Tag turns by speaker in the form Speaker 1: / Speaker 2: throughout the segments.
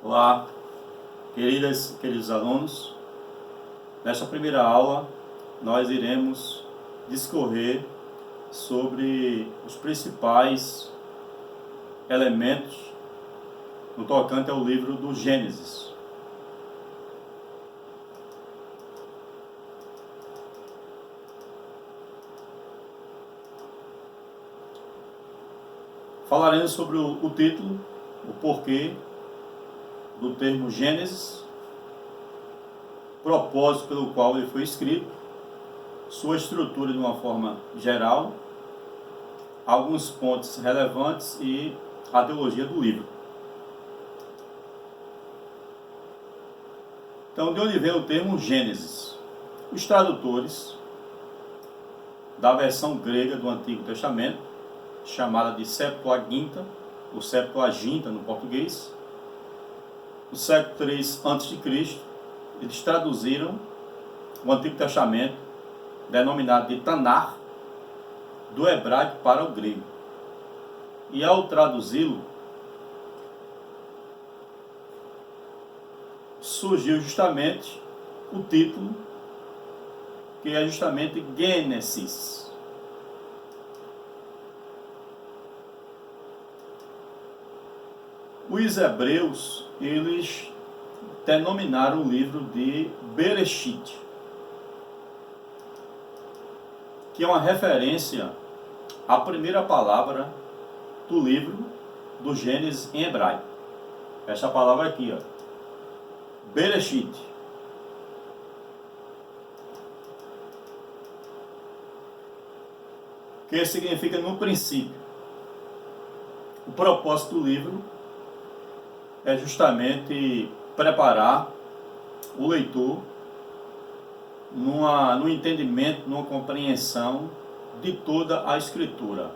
Speaker 1: Olá, queridos alunos. Nesta primeira aula, nós iremos discorrer sobre os principais elementos no tocante ao livro do Gênesis. Falaremos sobre o título, o porquê do termo Gênesis, propósito pelo qual ele foi escrito, sua estrutura de uma forma geral, alguns pontos relevantes e a teologia do livro. Então, de onde vem o termo Gênesis? Os tradutores da versão grega do Antigo Testamento, chamada de Septuaginta, ou Septuaginta no português, no século III a.C., eles traduziram o Antigo Testamento, denominado de Tanar, do hebraico para o grego. E ao traduzi-lo, surgiu justamente o título, que é justamente Gênesis. Os hebreus, eles denominaram o livro de Bereshit, que é uma referência à primeira palavra do livro do Gênesis em hebraico. Essa palavra aqui, ó, Bereshit. Que significa no princípio. O propósito do livro é justamente preparar o leitor no entendimento, numa compreensão de toda a Escritura.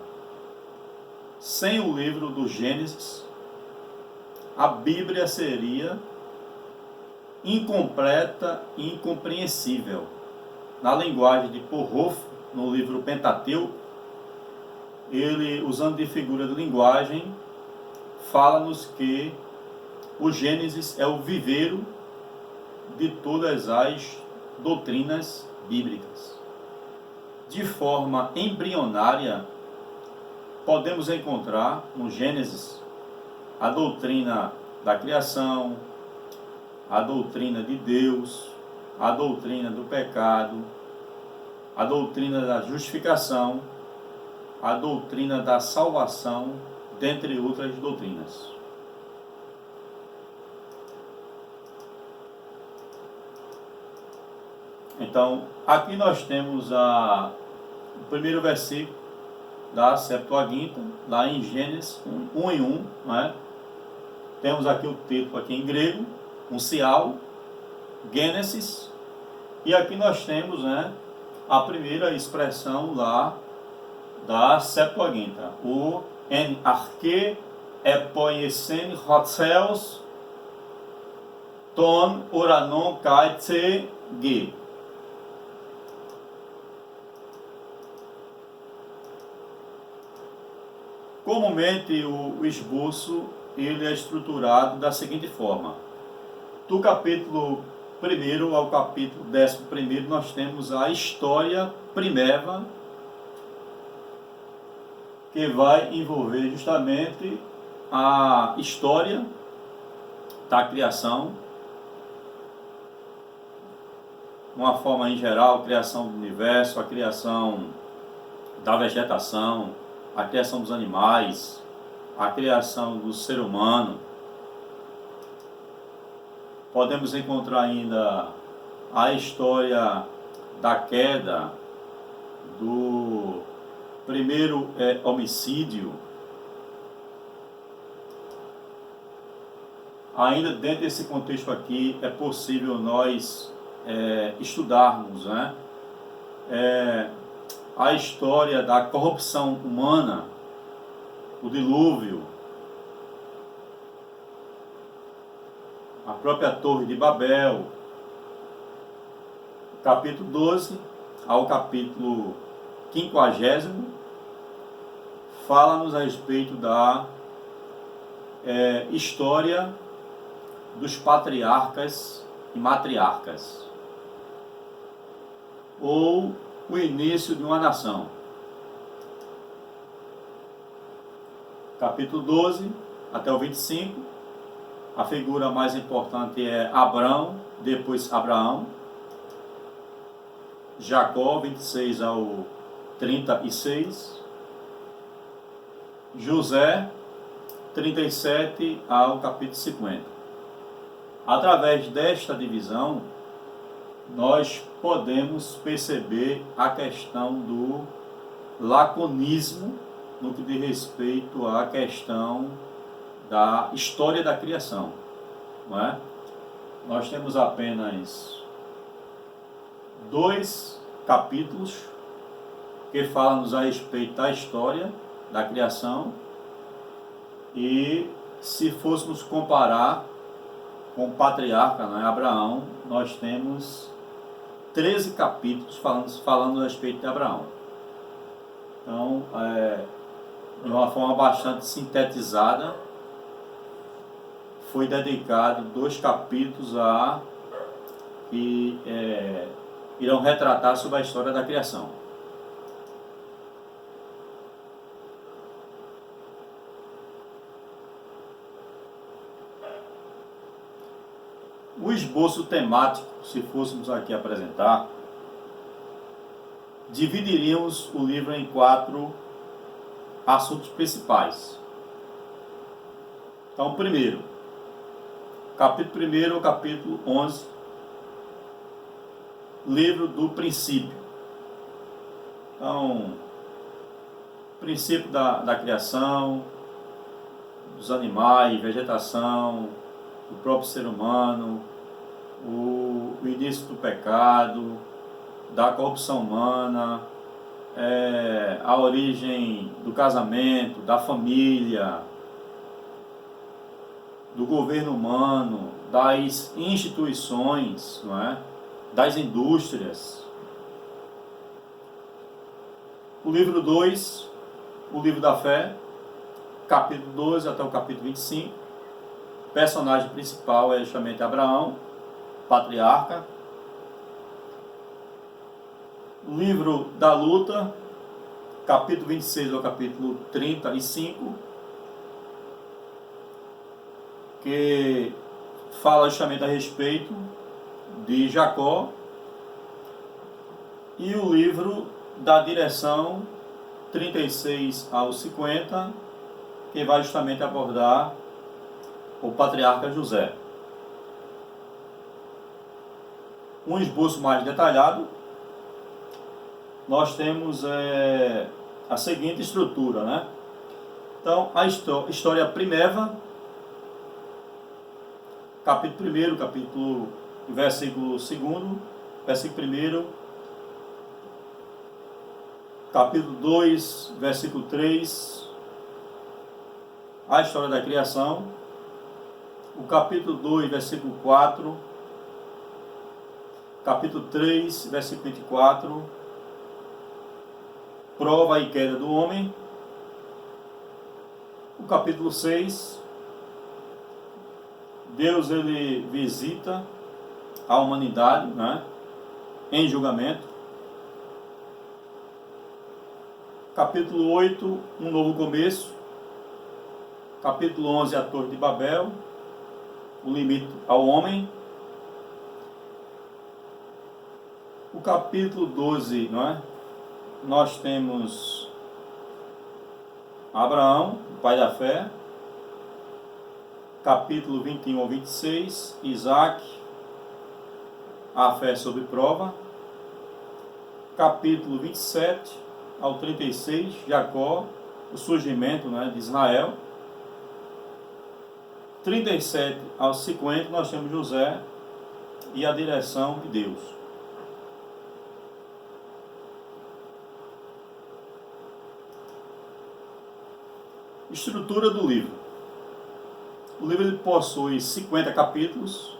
Speaker 1: Sem o livro do Gênesis, a Bíblia seria incompleta e incompreensível. Na linguagem de Paul Hoff, no livro Pentateuco, ele, usando de figura de linguagem, fala-nos que o Gênesis é o viveiro de todas as doutrinas bíblicas. De forma embrionária, podemos encontrar no Gênesis a doutrina da criação, a doutrina de Deus, a doutrina do pecado, a doutrina da justificação, a doutrina da salvação, dentre outras doutrinas. Então, aqui nós temos o primeiro versículo da Septuaginta, lá em Gênesis 1 em 1, né? Temos aqui o título aqui em grego, um sial, Gênesis, e aqui nós temos, né, a primeira expressão lá da Septuaginta, o en arche epoiesen hotzeos ton uranon kaitse ge. Comumente o esboço ele é estruturado da seguinte forma: do capítulo 1 ao capítulo 11 nós temos a história primeira, que vai envolver justamente a história da criação, de uma forma em geral, a criação do universo, a criação da vegetação, a criação dos animais, a criação do ser humano. Podemos encontrar ainda a história da queda, do primeiro homicídio. Ainda dentro desse contexto aqui é possível nós estudarmos, né, a história da corrupção humana, o dilúvio, a própria Torre de Babel. Capítulo 12 ao capítulo 50 fala-nos a respeito da história dos patriarcas e matriarcas, ou o início de uma nação. Capítulo 12 até o 25, a figura mais importante é Abrão, depois Abraão. Jacó, 26 ao 36. José, 37 ao capítulo 50. Através desta divisão, nós podemos perceber a questão do laconismo no que diz respeito à questão da história da criação, não é? Nós temos apenas 2 capítulos que falam-nos a respeito da história da criação, e se fôssemos comparar com o patriarca, né, Abraão, nós temos 13 capítulos falando a respeito de Abraão. Então, de uma forma bastante sintetizada, foi dedicado 2 capítulos que irão retratar sobre a história da criação. O esboço temático, se fôssemos aqui apresentar, dividiríamos o livro em 4 assuntos principais. Então, primeiro, capítulo 1 ao capítulo 11, livro do princípio. Então, princípio da criação, dos animais, vegetação, do próprio ser humano, o início do pecado, da corrupção humana, a origem do casamento, da família, do governo humano, das instituições, não é? Das indústrias. O livro 2, o livro da fé, capítulo 12 até o capítulo 25. O personagem principal é justamente Abraão, patriarca. O livro da luta, capítulo 26 ao capítulo 35, que fala justamente a respeito de Jacó. E o livro da direção, 36 ao 50, que vai justamente abordar o patriarca José. Um esboço mais detalhado, nós temos a seguinte estrutura, né? Então, a história primeva, capítulo 1, versículo 2, versículo 1, capítulo 2, versículo 3, a história da criação, o capítulo 2, versículo 4, capítulo 3, versículo 24, prova e queda do homem, o capítulo 6, Deus ele visita a humanidade, né, em julgamento. Capítulo 8, um novo começo. Capítulo 11, a Torre de Babel, o limite ao homem. O capítulo 12, não é? Nós temos Abraão, o pai da fé. Capítulo 21 ao 26, Isaac, a fé sob prova. Capítulo 27 ao 36, Jacó, o surgimento, né, de Israel. 37 ao 50, nós temos José e a direção de Deus. Estrutura do livro. O livro ele possui 50 capítulos,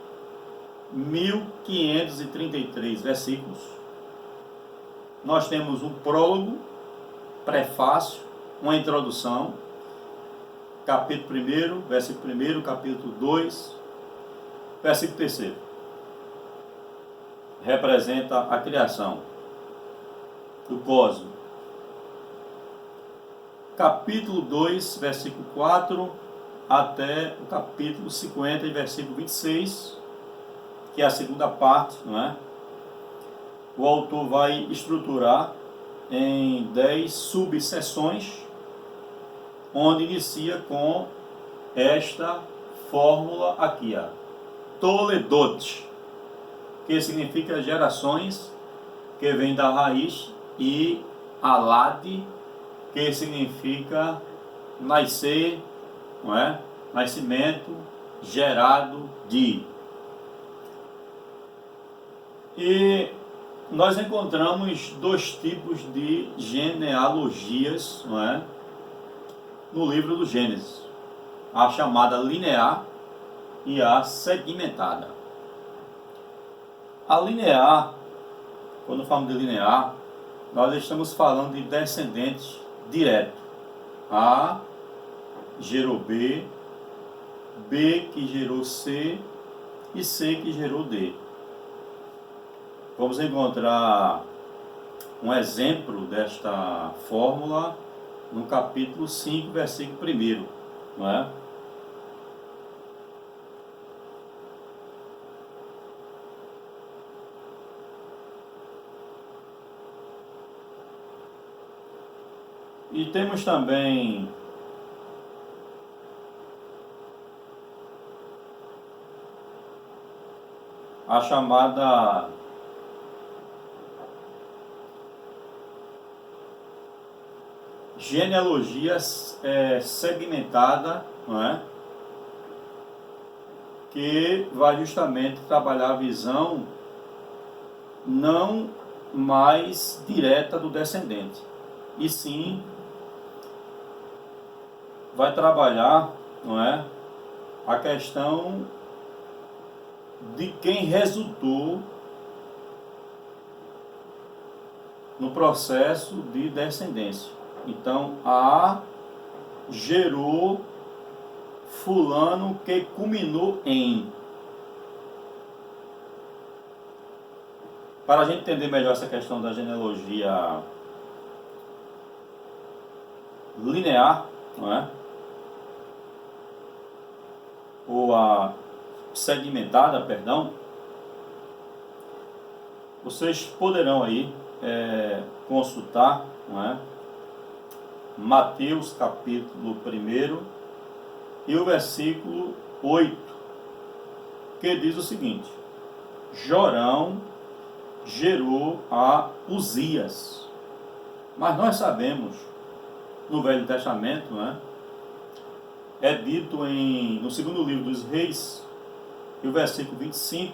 Speaker 1: 1533 versículos. Nós temos um prólogo, prefácio, uma introdução, capítulo 1, versículo 1, capítulo 2, Versículo 3 representa a criação do cosmos. Capítulo 2, versículo 4 até o capítulo 50 e versículo 26, que é a segunda parte, não é? O autor vai estruturar em 10 subseções, onde inicia com esta fórmula aqui, ó, Toledot, que significa gerações, que vem da raiz, e Alad, que significa nascer, não é? Nascimento, gerado de. E nós encontramos dois tipos de genealogias, não é? No livro do Gênesis, a chamada linear e a segmentada. A linear, quando falamos de linear, nós estamos falando de descendentes direto. A gerou B, B que gerou C e C que gerou D. Vamos encontrar um exemplo desta fórmula no capítulo 5, versículo 1, não é? E temos também a chamada genealogia segmentada, não é? Que vai justamente trabalhar a visão não mais direta do descendente, e sim vai trabalhar, não é, a questão de quem resultou no processo de descendência. Então, A gerou fulano que culminou em. Para a gente entender melhor essa questão da genealogia linear, não é? Ou a segmentada, perdão, vocês poderão aí consultar, não é? Mateus capítulo 1 e o versículo 8, que diz o seguinte: Jorão gerou a Uzias. Mas nós sabemos, no Velho Testamento, né, é dito no segundo livro dos Reis, e o versículo 25,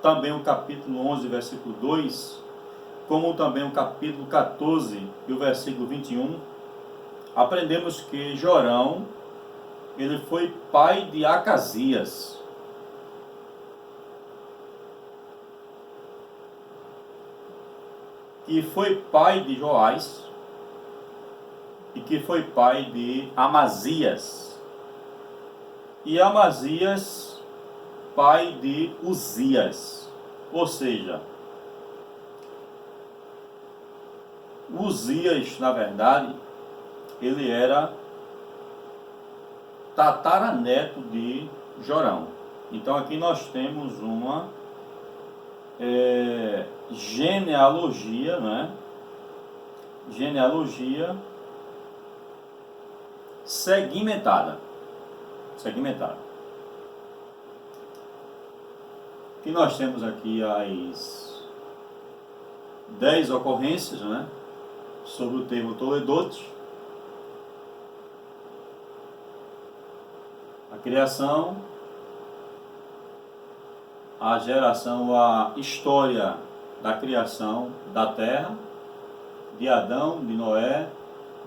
Speaker 1: também o capítulo 11, versículo 2, como também o capítulo 14 e o versículo 21, aprendemos que Jorão, ele foi pai de Acasias. Que foi pai de Joás e que foi pai de Amazias. E Amazias, pai de Uzias. Ou seja, Uzias, na verdade, ele era tataraneto de Jorão. Então aqui nós temos uma genealogia, né? Genealogia segmentada. Que nós temos aqui as 10 ocorrências, né? Sobre o termo Toledot. A criação, a geração, a história da criação da terra, de Adão, de Noé,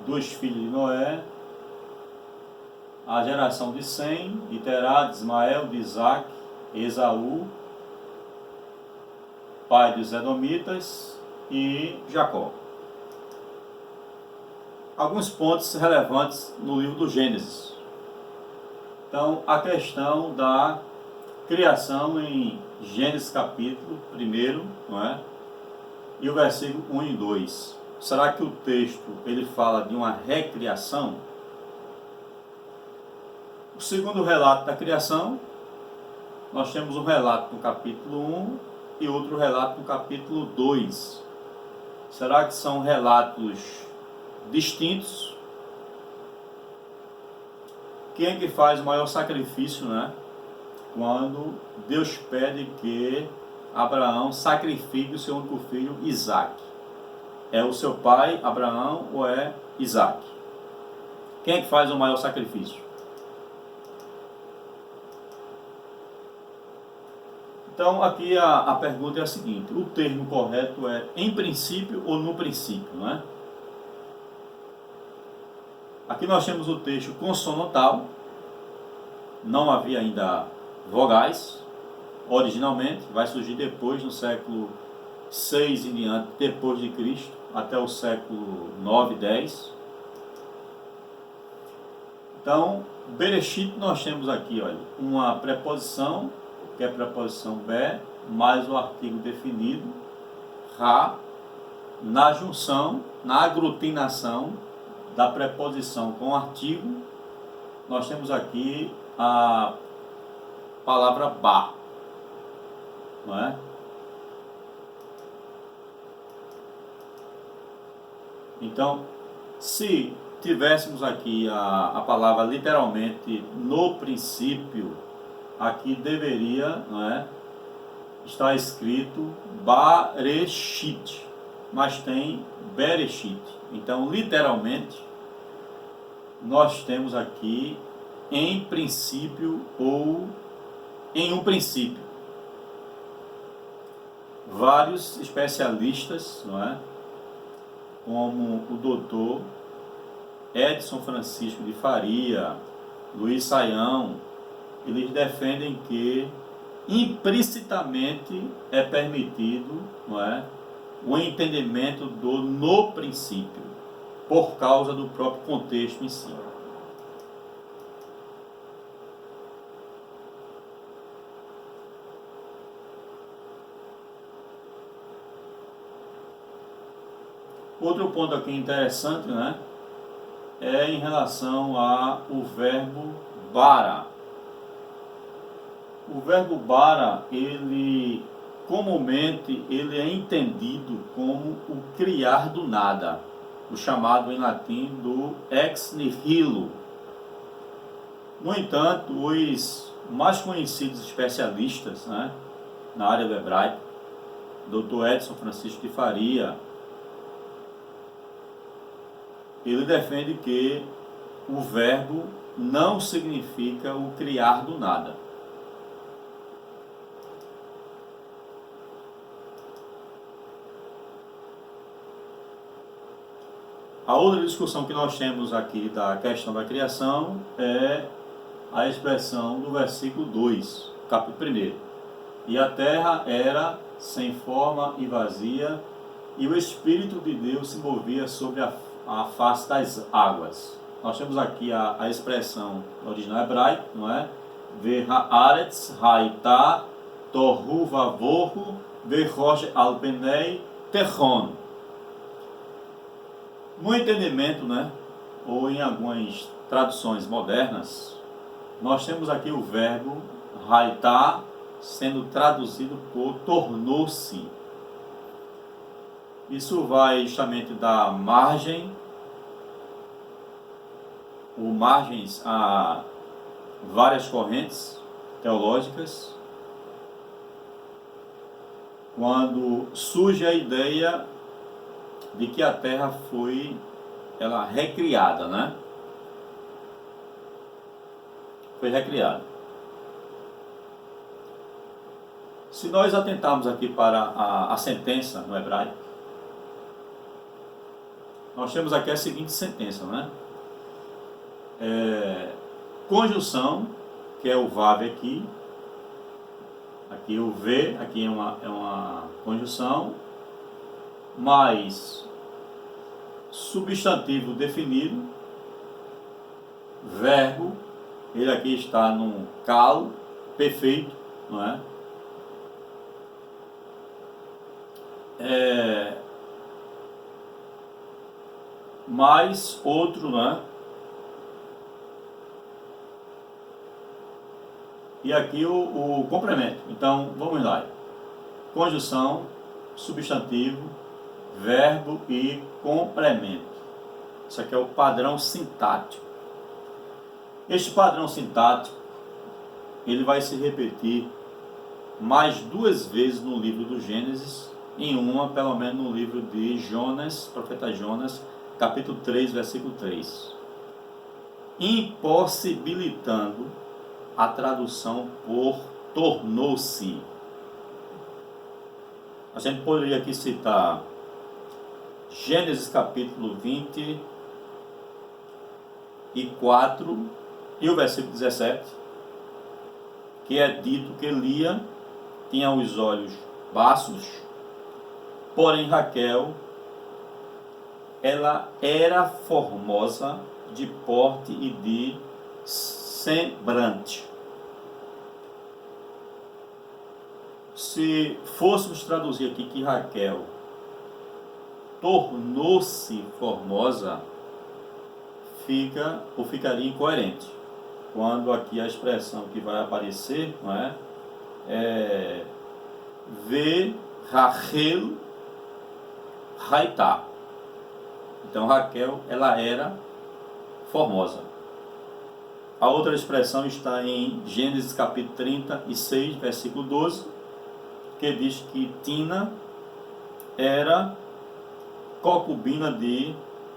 Speaker 1: dos filhos de Noé, a geração de Sem, de Terá, de Ismael, de Isaac, Esaú, pai dos Edomitas, e Jacó. Alguns pontos relevantes no livro do Gênesis. Então, a questão da criação em Gênesis capítulo 1, não é? E o versículo 1 e 2. Será que o texto ele fala de uma recriação? O segundo relato da criação, nós temos um relato no capítulo 1 e outro relato no capítulo 2. Será que são relatos distintos? Quem é que faz o maior sacrifício, né? Quando Deus pede que Abraão sacrifique o seu único filho, Isaque. É o seu pai, Abraão, ou é Isaque? Quem é que faz o maior sacrifício? Então, aqui a pergunta é a seguinte: o termo correto é em princípio ou no princípio, não é? Aqui nós temos o texto consonantal, não havia ainda vogais, originalmente, vai surgir depois, no século 6 em diante, depois de Cristo, até o século 9, 10. Então, Bereshit nós temos aqui, olha, uma preposição, que é a preposição be, mais o artigo definido, ra, na junção, na aglutinação da preposição com o artigo, nós temos aqui a palavra ba, não é? Então, se tivéssemos aqui a palavra literalmente no princípio, aqui deveria, não é, estar escrito Bareshit, mas tem Bereshit. Então, literalmente, nós temos aqui em princípio ou em um princípio. Vários especialistas, não é, como o doutor Edson Francisco de Faria, Luiz Saião, eles defendem que implicitamente é permitido, não é, o entendimento do no princípio, por causa do próprio contexto em si. Outro ponto aqui interessante, né, é em relação ao verbo bara. O verbo bara, ele comumente ele é entendido como o criar do nada, o chamado em latim do ex nihilo. No entanto, os mais conhecidos especialistas, né, na área do hebraico, Dr. Edson Francisco de Faria, ele defende que o verbo não significa o criar do nada. A outra discussão que nós temos aqui da questão da criação é a expressão do versículo 2, capítulo 1. E a terra era sem forma e vazia, e o Espírito de Deus se movia sobre a face das águas. Nós temos aqui a expressão original hebraica, não é? Ve'haaretz haitá tohu vavohu ve'rosh al penei tehon. No entendimento, né, ou em algumas traduções modernas, nós temos aqui o verbo haitá sendo traduzido por tornou-se. Isso vai justamente dar margem ou margens a várias correntes teológicas, quando surge a ideia de que a Terra foi recriada, né? Foi recriada. Se nós atentarmos aqui para a sentença no hebraico, nós temos aqui a seguinte sentença, né? Conjunção, que é o vav aqui o v, aqui é uma conjunção, mais substantivo definido, verbo, ele aqui está num calo perfeito, não é? Mais outro, né? E aqui o complemento. Então, vamos lá. Conjunção, substantivo, verbo e complemento. Isso aqui é o padrão sintático. Este padrão sintático, ele vai se repetir mais 2 vezes no livro do Gênesis, em uma, pelo menos, no livro de Jonas, profeta Jonas, capítulo 3, versículo 3. Impossibilitando a tradução por tornou-se. A gente poderia aqui citar Gênesis capítulo 24 e o versículo 17, que é dito que Lia tinha os olhos baços, porém Raquel, ela era formosa de porte e de semblante. Se fôssemos traduzir aqui que Raquel tornou-se formosa, ficaria incoerente. Quando aqui a expressão que vai aparecer, não é? Vê Rachel Haitá. Então Raquel, ela era formosa. A outra expressão está em Gênesis capítulo 36, versículo 12, que diz que Tina era concubina de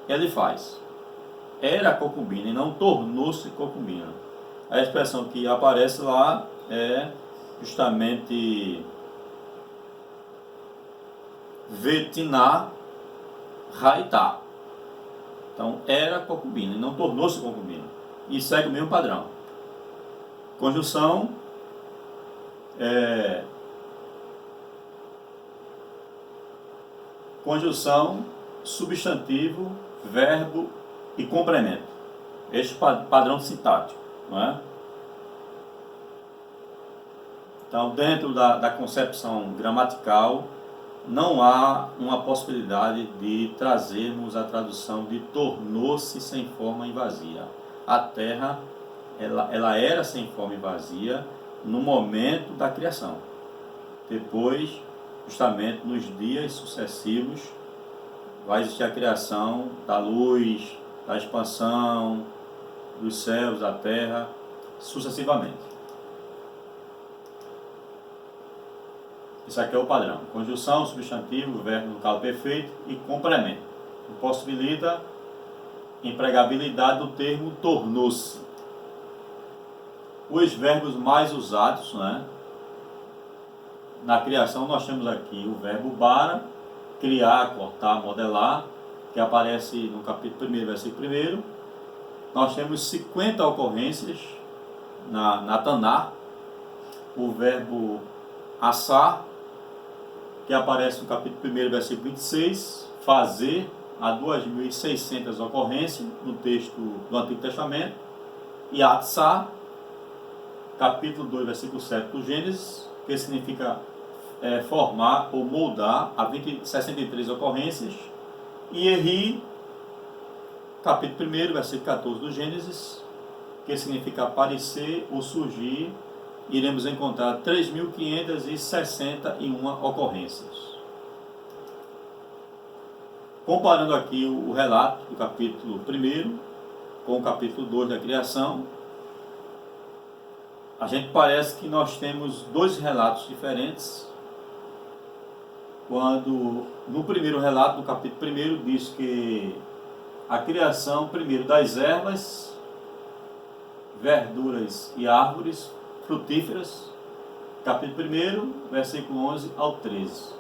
Speaker 1: Elifaz. Era concubina e não tornou-se concubina. A expressão que aparece lá é justamente Vetiná Haitá. Então, era concubina e não tornou-se concubina. E segue o mesmo padrão. Conjunção, substantivo, verbo e complemento. Este padrão sintático, não é? Então, dentro da concepção gramatical, não há uma possibilidade de trazermos a tradução de tornou-se sem forma e vazia. A terra, ela era sem forma e vazia no momento da criação. Depois, justamente nos dias sucessivos, vai existir a criação da luz, da expansão dos céus, da terra, sucessivamente. Isso aqui é o padrão. Conjunção, substantivo, verbo no caso perfeito e complemento. Impossibilita empregabilidade do termo tornou-se. Os verbos mais usados, né? Na criação nós temos aqui o verbo bara, criar, cortar, modelar, que aparece no capítulo 1, versículo 1. Nós temos 50 ocorrências na Taná. O verbo assar, que aparece no capítulo 1, versículo 26, fazer, há 2.600 ocorrências no texto do Antigo Testamento, e atsar, capítulo 2, versículo 7 do Gênesis, que significa formar ou moldar, há 63 ocorrências, e erri, capítulo 1, versículo 14 do Gênesis, que significa aparecer ou surgir, iremos encontrar 3.561 ocorrências. Comparando aqui o relato do capítulo 1 com o capítulo 2 da criação, a gente parece que nós temos 2 relatos diferentes. Quando no primeiro relato, no capítulo 1, diz que a criação primeiro das ervas, verduras e árvores frutíferas, capítulo 1, versículo 11 ao 13.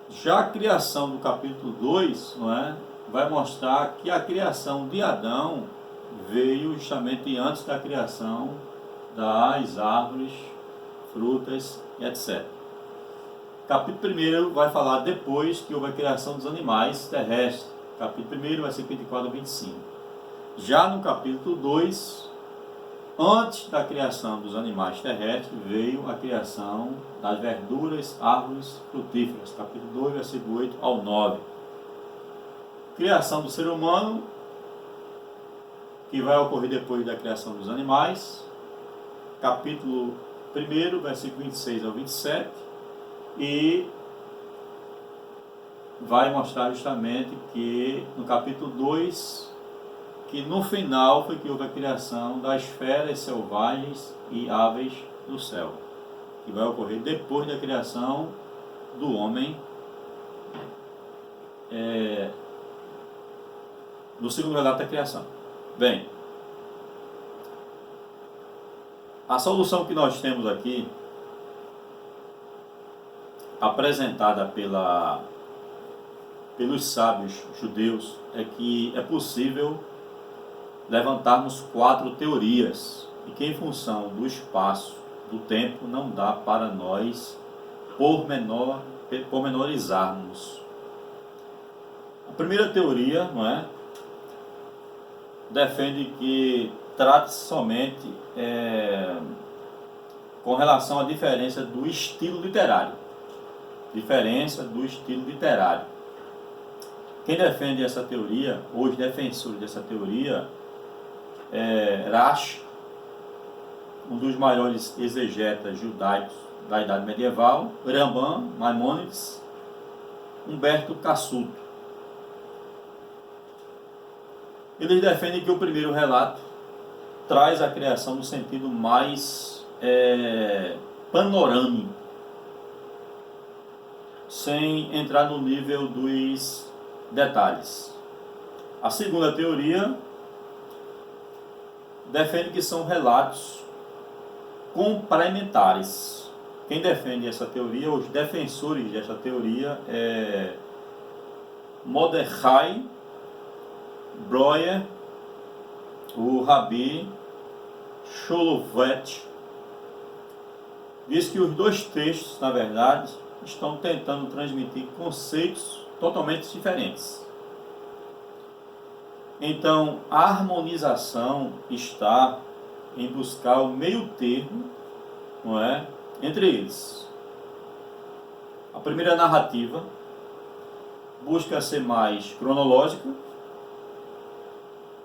Speaker 1: Já a criação do capítulo 2, não é, vai mostrar que a criação de Adão veio justamente antes da criação das árvores, frutas e etc. Capítulo 1 vai falar depois que houve a criação dos animais terrestres, capítulo 1, versículo 24 ao 25. Já no capítulo 2, Antes da criação dos animais terrestres, veio a criação das verduras, árvores frutíferas. Capítulo 2, versículo 8 ao 9. Criação do ser humano, que vai ocorrer depois da criação dos animais. Capítulo 1, versículo 26 ao 27. E vai mostrar justamente que no capítulo 2, que no final foi que houve a criação das feras selvagens e aves do céu, que vai ocorrer depois da criação do homem, no segundo relato da criação. Bem, a solução que nós temos aqui, apresentada pelos sábios judeus, é que é possível levantarmos 4 teorias e que, em função do espaço, do tempo, não dá para nós pormenorizarmos. A primeira teoria, não é, defende que trata-se somente com relação à diferença do estilo literário. Quem defende essa teoria, ou os defensores dessa teoria, Rashi, um dos maiores exegetas judaicos da Idade Medieval, Rambam, Maimônides, Humberto Cassuto. Eles defendem que o primeiro relato traz a criação no sentido mais panorâmico, sem entrar no nível dos detalhes. A segunda teoria defende que são relatos complementares. Quem defende essa teoria, os defensores dessa teoria, Mordechai Breuer, o Rabi Sholovet, diz que os dois textos, na verdade, estão tentando transmitir conceitos totalmente diferentes. Então, a harmonização está em buscar o meio termo, não é, entre eles. A primeira narrativa busca ser mais cronológica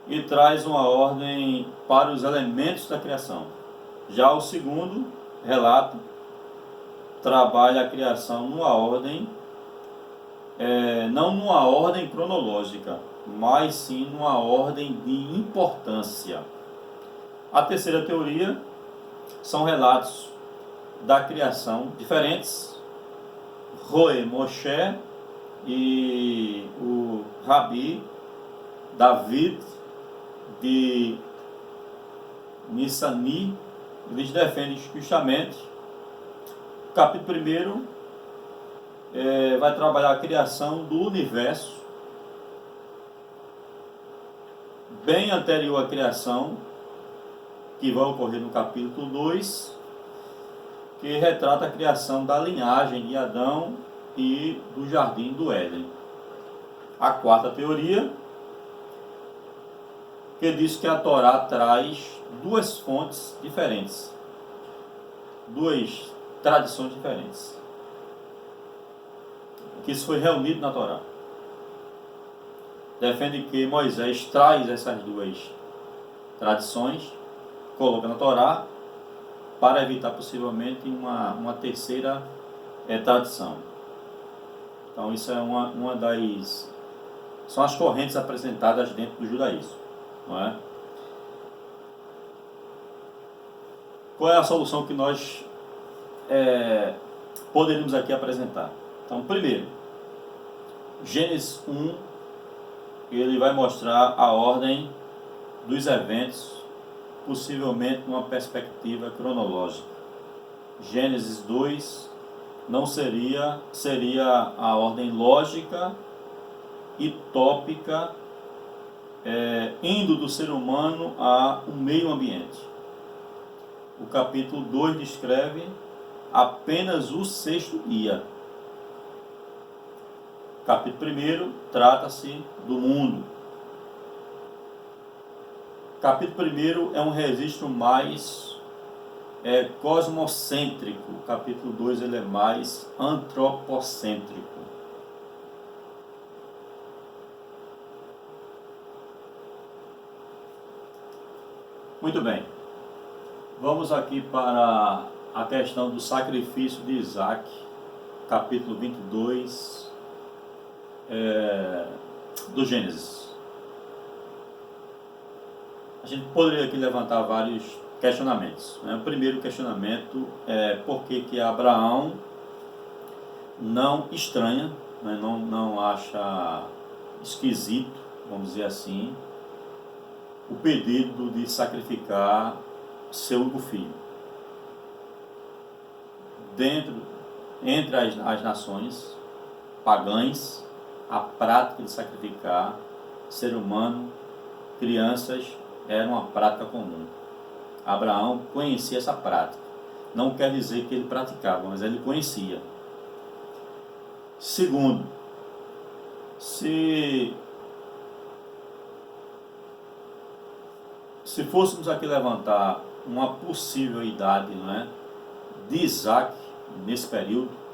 Speaker 1: e traz uma ordem para os elementos da criação. Já o segundo relato trabalha a criação numa ordem, não numa ordem cronológica, mas sim numa ordem de importância. A terceira teoria são relatos da criação diferentes. Roe Moshe e o Rabi David de Nissani, eles defendem justamente o capítulo 1 vai trabalhar a criação do universo bem anterior à criação, que vai ocorrer no capítulo 2, que retrata a criação da linhagem de Adão e do jardim do Éden. A quarta teoria, que diz que a Torá traz duas fontes diferentes, duas tradições diferentes, que isso foi reunido na Torá. Defende que Moisés traz essas duas tradições, coloca na Torá, para evitar possivelmente uma terceira tradição. Então isso é uma das... são as correntes apresentadas dentro do judaísmo, não é? Qual é a solução que nós poderíamos aqui apresentar? Então, primeiro, Gênesis 1, ele vai mostrar a ordem dos eventos, possivelmente numa perspectiva cronológica. Gênesis 2 não seria a ordem lógica e tópica, indo do ser humano ao meio ambiente. O capítulo 2 descreve apenas o sexto dia. Capítulo 1 trata-se do mundo. Capítulo 1 é um registro mais cosmocêntrico. O capítulo 2 ele é mais antropocêntrico. Muito bem. Vamos aqui para a questão do sacrifício de Isaac, capítulo 22 do Gênesis. A gente poderia aqui levantar vários questionamentos. Né? O primeiro questionamento é por que Abraão não estranha, né? não acha esquisito, vamos dizer assim, o pedido de sacrificar seu único filho. Entre as nações pagãs, a prática de sacrificar ser humano, crianças, era uma prática comum. Abraão conhecia essa prática. Não quer dizer que ele praticava, mas ele conhecia. Segundo, se fôssemos aqui levantar uma possível idade, não é, de Isaac nesse período,